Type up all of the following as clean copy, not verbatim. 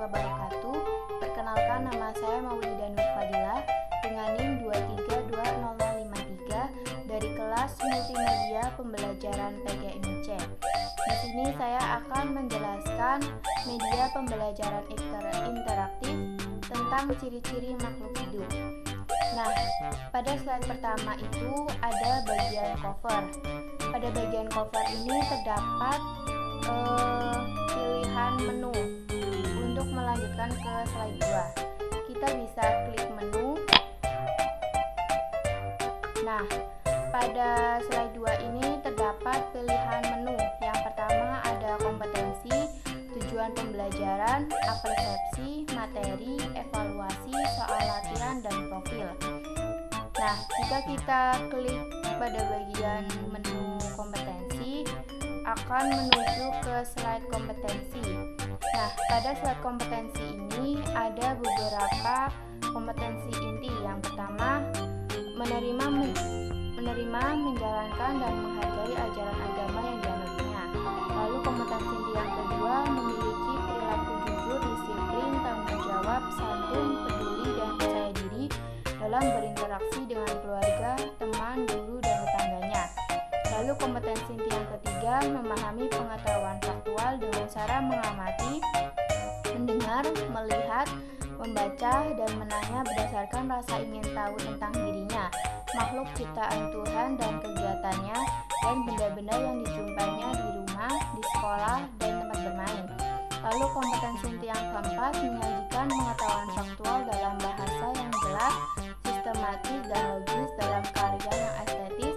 wabarakatuh. Perkenalkan, nama saya Maulida Nur Fadilah dengan NIM 2320053 dari kelas Multimedia Pembelajaran PGMC. Di sini saya akan menjelaskan media pembelajaran interaktif tentang ciri-ciri makhluk hidup. Nah, pada slide pertama itu ada bagian cover. Pada bagian cover ini terdapat pilihan menu. Untuk melanjutkan ke slide 2, kita bisa klik menu. Nah, pada slide 2 ini terdapat pilihan menu. Yang pertama ada kompetensi, tujuan pembelajaran, persepsi, materi, evaluasi, soal latihan, dan profil. Nah, jika kita klik pada bagian menu kompetensi, akan menuju ke slide kompetensi. Nah, pada slide kompetensi ini ada beberapa kompetensi inti. Yang pertama, menerima, menjalankan, dan menghargai ajaran agama yang dianutnya. Lalu kompetensi inti yang kedua, memiliki perilaku jujur, disiplin, tanggung jawab, santun, peduli, dan percaya diri dalam berinteraksi dengan keluarga, teman, guru, dan tetangganya. Lalu kompetensi inti yang ketiga, memahami pengetahuan faktual dengan cara mengamati, mendengar, melihat, membaca, dan menanya berdasarkan rasa ingin tahu tentang dirinya, makhluk ciptaan Tuhan dan kegiatannya, dan benda-benda yang dijumpainya di rumah, di sekolah, dan tempat bermain. Lalu kompetensi inti yang keempat, menyajikan pengetahuan faktual dalam bahasa yang jelas, sistematis, dan logis dalam karya yang estetis,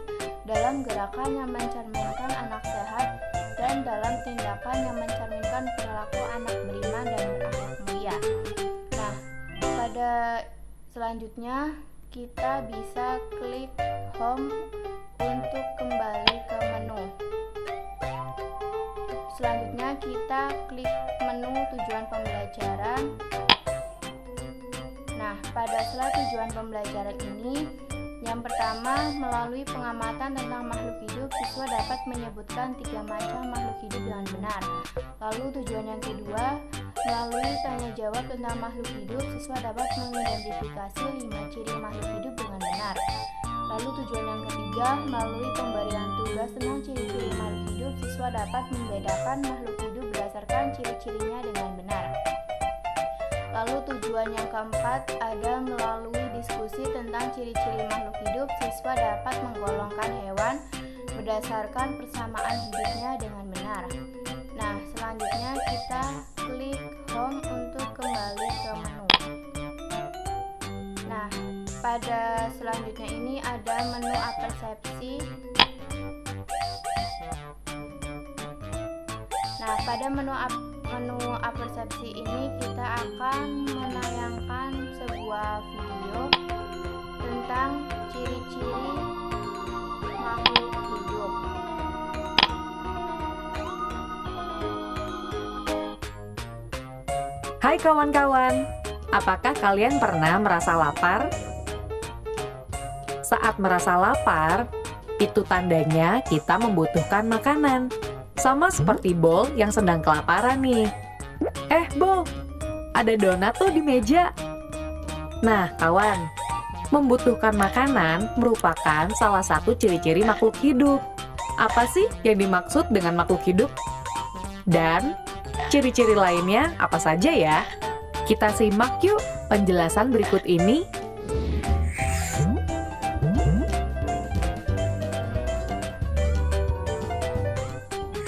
dalam gerakan yang mencerminkan anak sehat, dan dalam tindakan yang mencerminkan perilaku anak beriman dan berakhlak mulia. Nah, pada selanjutnya kita bisa klik home untuk kembali ke menu. Selanjutnya kita klik menu tujuan pembelajaran. Nah, pada slide tujuan pembelajaran ini, yang pertama, melalui pengamatan tentang makhluk hidup, siswa dapat menyebutkan 3 macam makhluk hidup dengan benar. Lalu tujuan yang kedua, melalui tanya jawab tentang makhluk hidup, siswa dapat mengidentifikasi 5 ciri makhluk hidup dengan benar. Lalu tujuan yang ketiga, melalui pemberian tugas tentang ciri-ciri makhluk hidup, siswa dapat membedakan makhluk hidup berdasarkan ciri-cirinya dengan benar. Lalu tujuan yang keempat ada melalui diskusi tentang ciri-ciri makhluk hidup, siswa dapat menggolongkan hewan berdasarkan persamaan hidupnya dengan benar. Nah, selanjutnya kita klik home untuk kembali ke menu. Nah, pada selanjutnya ini ada menu persepsi. Nah, pada menu persepsi ini kita akan menayangkan sebuah video tentang ciri-ciri makhluk hidup. Hai kawan-kawan, apakah kalian pernah merasa lapar? Saat merasa lapar, itu tandanya kita membutuhkan makanan. Sama seperti Bol yang sedang kelaparan nih. Bol, ada donat tuh di meja. Nah, kawan, membutuhkan makanan merupakan salah satu ciri-ciri makhluk hidup. Apa sih yang dimaksud dengan makhluk hidup? Dan ciri-ciri lainnya apa saja ya? Kita simak yuk penjelasan berikut ini.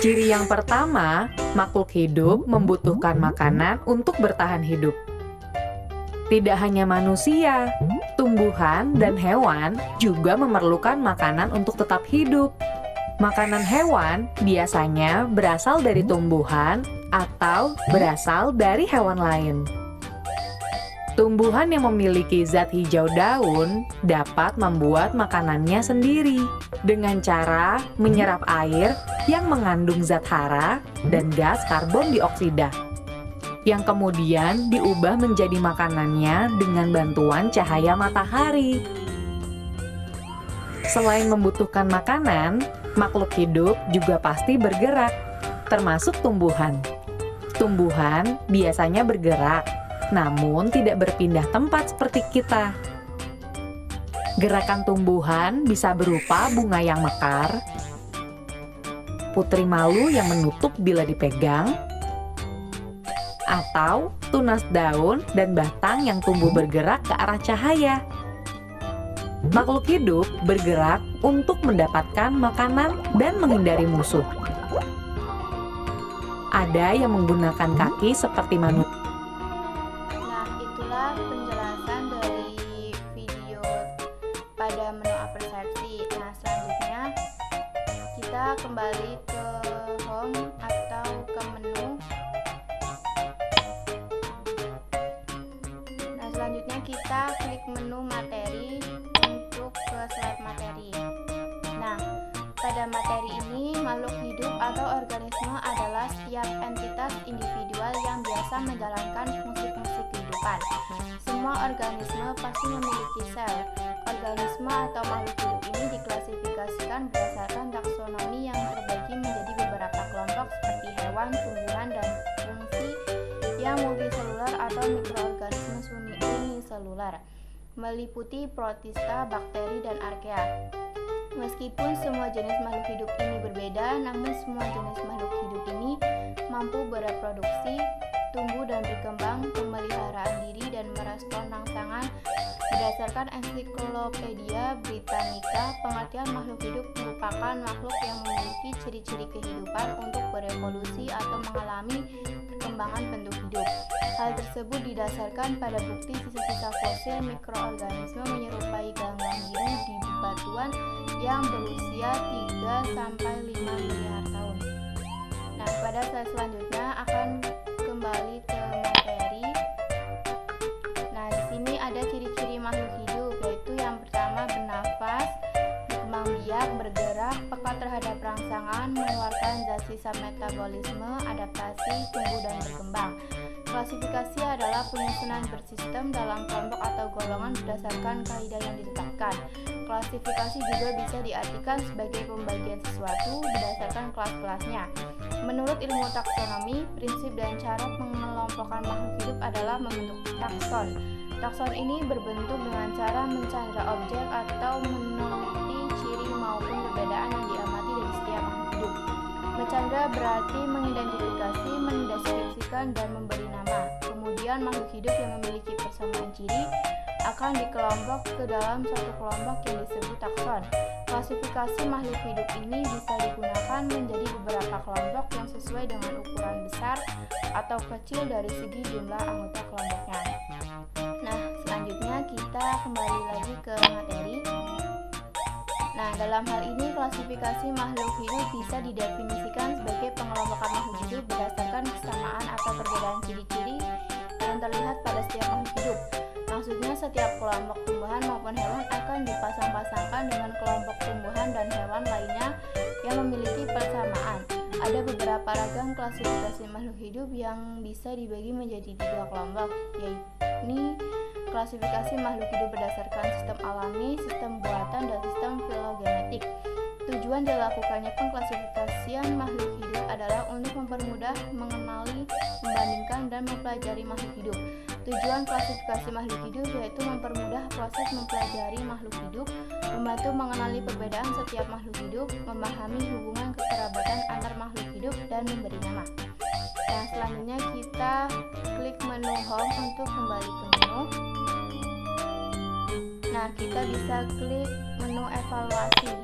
Ciri yang pertama, makhluk hidup membutuhkan makanan untuk bertahan hidup. Tidak hanya manusia, tumbuhan dan hewan juga memerlukan makanan untuk tetap hidup. Makanan hewan biasanya berasal dari tumbuhan atau berasal dari hewan lain. Tumbuhan yang memiliki zat hijau daun dapat membuat makanannya sendiri dengan cara menyerap air yang mengandung zat hara dan gas karbon dioksida, yang kemudian diubah menjadi makanannya dengan bantuan cahaya matahari. Selain membutuhkan makanan, makhluk hidup juga pasti bergerak, termasuk tumbuhan. Tumbuhan biasanya bergerak, namun tidak berpindah tempat seperti kita. Gerakan tumbuhan bisa berupa bunga yang mekar, putri malu yang menutup bila dipegang, atau tunas daun dan batang yang tumbuh bergerak ke arah cahaya. Makhluk hidup bergerak untuk mendapatkan makanan dan menghindari musuh. Ada yang menggunakan kaki seperti manusia. Nah, itulah penjelasan dari video pada menu apersepsi. Nah, selanjutnya kita kembali ke home atau ke menu. Nah, selanjutnya kita klik menu materi untuk ke slide materi. Nah, pada materi ini, makhluk hidup atau organisme adalah setiap entitas individual yang biasa menjalankan fungsi-fungsi kehidupan. Semua organisme pasti memiliki sel. Organisme atau makhluk hidup ini diklasifikasikan berdasarkan taksonomi yang terbagi menjadi beberapa kelompok seperti hewan, tumbuhan, dan fungsi yang multiselular atau mikroorganisme uniselular, meliputi protista, bakteri, dan archaea. Meskipun semua jenis makhluk hidup ini berbeda, namun semua jenis makhluk hidup ini mampu bereproduksi, tumbuh dan berkembang, pemeliharaan diri, dan merespon rangsangan. Berdasarkan Ensiklopedia Britannica, pengertian makhluk hidup merupakan makhluk yang memiliki ciri-ciri kehidupan untuk berevolusi atau mengalami perkembangan bentuk hidup. Hal tersebut didasarkan pada bukti sisa-sisa fosil mikroorganisme menyerupai ganggang biru di batuan yang berusia 3-5 miliar tahun. Nah, pada slide selanjutnya akan kembali ke materi. Nah, di sini ada ciri-ciri makhluk hidup, yaitu yang pertama bernafas, berkembang biak, bergerak, peka terhadap rangsangan, mengeluarkan zat sisa metabolisme, adaptasi, tumbuh dan berkembang. Klasifikasi adalah penyusunan bersistem dalam kelompok atau golongan berdasarkan kaidah yang ditetapkan. Klasifikasi juga bisa diartikan sebagai pembagian sesuatu berdasarkan kelas-kelasnya. Menurut ilmu taksonomi, prinsip dan cara pengelompokan makhluk hidup adalah membentuk takson. Takson ini berbentuk dengan cara mencandra objek atau meneliti ciri maupun perbedaan yang diamati dari setiap makhluk hidup. Mencandra berarti mengidentifikasi, mendeskripsikan, dan memberi nama. Kemudian makhluk hidup yang memiliki persamaan ciri akan dikelompok ke dalam satu kelompok yang disebut takson. Klasifikasi makhluk hidup ini bisa digunakan menjadi beberapa kelompok yang sesuai dengan ukuran besar atau kecil dari segi jumlah anggota kelompoknya. Nah, selanjutnya kita kembali lagi ke materi. Nah, dalam hal ini klasifikasi makhluk hidup bisa didefinisikan sebagai pengelompokan makhluk hidup berdasarkan kesamaan atau perbedaan ciri-ciri yang terlihat pada setiap makhluk hidup. Maksudnya setiap kelompok tumbuhan maupun hewan akan dipasang-pasangkan dengan kelompok tumbuhan dan hewan lainnya yang memiliki persamaan. Ada beberapa ragam klasifikasi makhluk hidup yang bisa dibagi menjadi 3 kelompok, yaitu klasifikasi makhluk hidup berdasarkan sistem alami, sistem buatan, dan sistem filogenetik. Tujuan dilakukannya pengklasifikasian makhluk hidup adalah untuk mempermudah mengenali, membandingkan, dan mempelajari makhluk hidup. Tujuan klasifikasi makhluk hidup yaitu mempermudah proses mempelajari makhluk hidup, membantu mengenali perbedaan setiap makhluk hidup, memahami hubungan kekerabatan antar makhluk hidup, dan memberi nama. Nah, selanjutnya kita klik menu home untuk kembali ke menu. Nah, kita bisa klik menu evaluasi.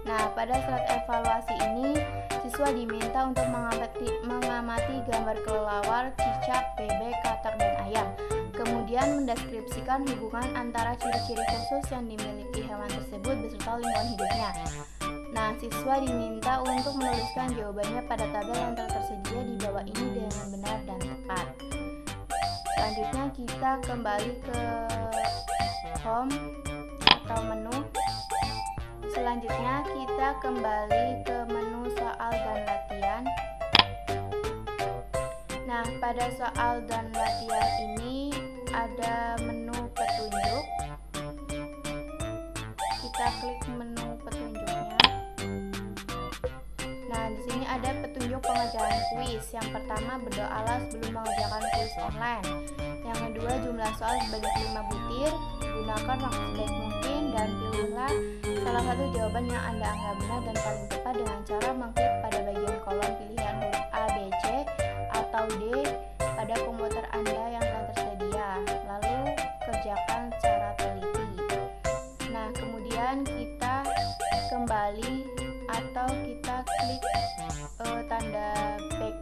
Nah, pada slide evaluasi ini, siswa diminta untuk mengamati gambar kelelawar, cicak, bebek, katak, dan ayam. Kemudian mendeskripsikan hubungan antara ciri-ciri khusus yang dimiliki hewan tersebut beserta lingkungan hidupnya. Nah, siswa diminta untuk menuliskan jawabannya pada tabel yang tersedia di bawah ini dengan benar dan tepat. Selanjutnya kita kembali ke home atau menu. Selanjutnya kita kembali ke menu soal dan latihan. Nah, pada soal dan latihan ini ada menu petunjuk. Kita klik menu petunjuknya. Nah, di sini ada petunjuk pengertian pengerjaan kuis. Yang pertama, berdoalah sebelum mengerjakan kuis online. Yang kedua, jumlah soal sebanyak 5 butir. Gunakan waktu sebaik mungkin dan pilihlah salah satu jawaban yang Anda anggap benar dan paling tepat dengan cara mengklik pada bagian kolom pilihan huruf A, B, C, atau D pada komputer Anda yang telah tersedia. Lalu kerjakan secara teliti. Nah, kemudian kita kembali atau kita klik tanda back.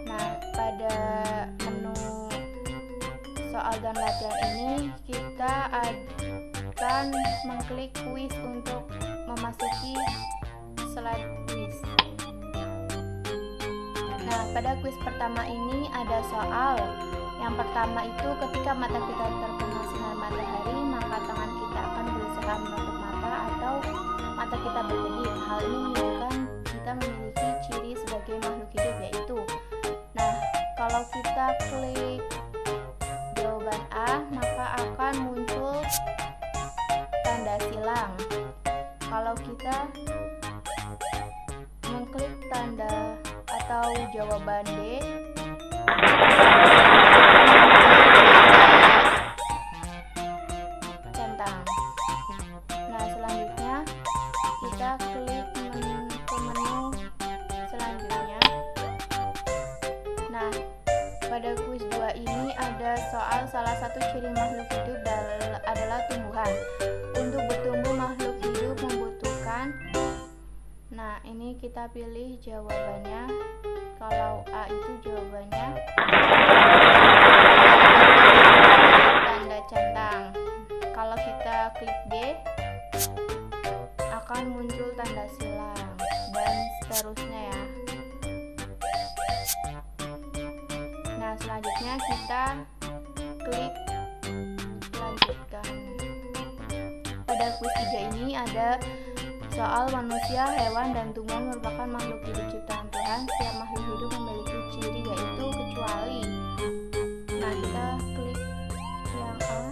Nah, pada menu soal dan latihan ini kita akan mengklik kuis untuk memasuki slide kuis. Nah, pada kuis pertama ini ada soal. Yang pertama itu, ketika mata kita terkena sinar matahari, maka tangan kita akan berusaha menutup mata atau mata kita berkedip. Hal ini menunjukkan kita memiliki ciri sebagai makhluk hidup, yaitu, nah, kalau kita klik jawaban A, maka akan muncul tanda silang. Kalau kita mengklik tanda atau jawaban D, centang. Nah, selanjutnya kita klik ke menu selanjutnya. Nah, pada kuis 2 ini ada soal salah satu ciri makhluk hidup adalah tumbuhan. Untuk bertumbuh makhluk hidup membutuhkan. Nah, ini kita pilih jawabannya. Kalau A itu jawabannya tanda centang. Kalau kita klik B, akan muncul tanda silang dan seterusnya ya. Nah, selanjutnya kita klik lanjutkan. Pada kuis 3 ini ada soal manusia, hewan, dan tumbuhan merupakan makhluk hidup ciptaan Tuhan. Setiap makhluk hidup memiliki ciri, yaitu kecuali. Nah, kita klik yang A,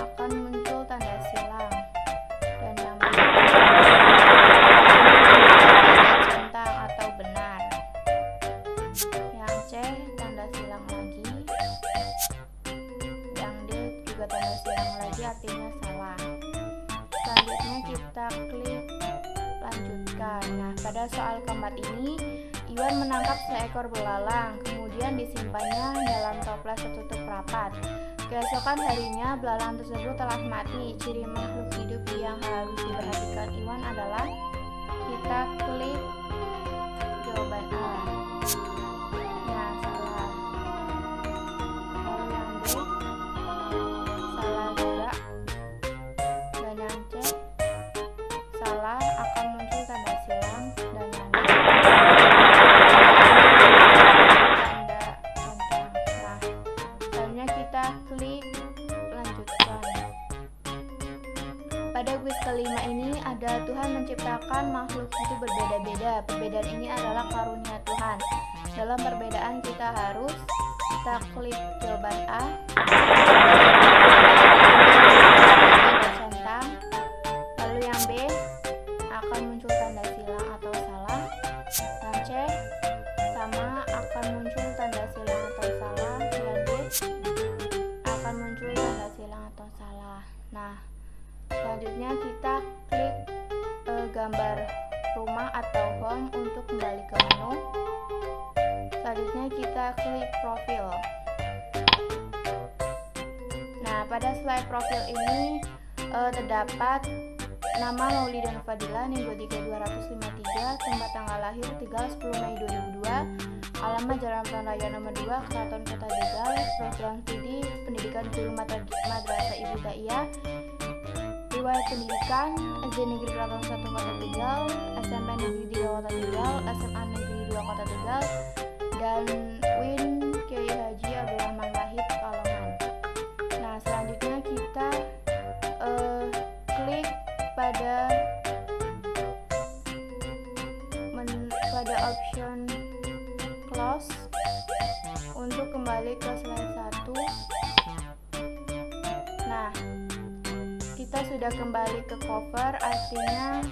akan muncul tanda silang. Dan yang B, tanda centang atau benar. Yang C, tanda silang lagi. Yang D juga tanda silang lagi, artinya salah. Selanjutnya kita klik lanjutkan. Nah, pada soal keempat ini, Iwan menangkap seekor belalang, kemudian disimpannya dalam toples tertutup rapat. Keesokan harinya, belalang tersebut telah mati. Ciri makhluk hidup yang harus diperhatikan Iwan adalah, kita klik jawaban A. Nah, salah. Lalu yang B, salah juga. Dan yang C, salah, akan muncul tanda silang. Dan yang D, tanda centang. Nah, selanjutnya kita klik lanjutkan. Pada kuis kelima ini ada Tuhan menciptakan makhluk hidup berbeda-beda. Perbedaan ini adalah karunia Tuhan. Dalam perbedaan kita harus klik jawaban A, tanda centang. Lalu yang B, akan muncul tanda silang atau salah. Dan C, sama, akan muncul tanda silang atau salah. Dan D, akan muncul tanda silang atau salah. Nah, selanjutnya kita klik gambar rumah atau home untuk kembali ke menu. Selanjutnya kita klik profil. Nah, pada slide profil ini terdapat nama Mauli dan Fadila, Nego 3253, tempat tanggal lahir 10 Mei 2002, alamat Jalan Pelan Raya nomor 2, Keraton Kota Tegal, program studi pendidikan guru Madrasah Ibtidaiyah, riwayat pendidikan SD Negeri Keraton 1 Kota Tegal, SMP Negeri 3 Kota Tegal, SMA Negeri 2 Kota Tegal, dan Win Kiai Haji Abdurrahman Wahid Pekalongan. Nah, selanjutnya kita klik pada option close untuk kembali ke slide 1. Nah, kita sudah kembali ke cover, artinya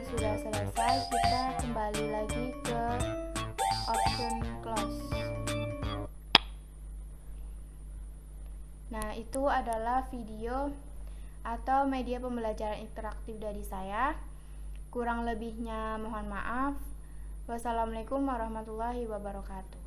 sudah selesai, kita kembali lagi ke option close. Nah, itu adalah video atau media pembelajaran interaktif dari saya. Kurang lebihnya mohon maaf. Wassalamualaikum warahmatullahi wabarakatuh.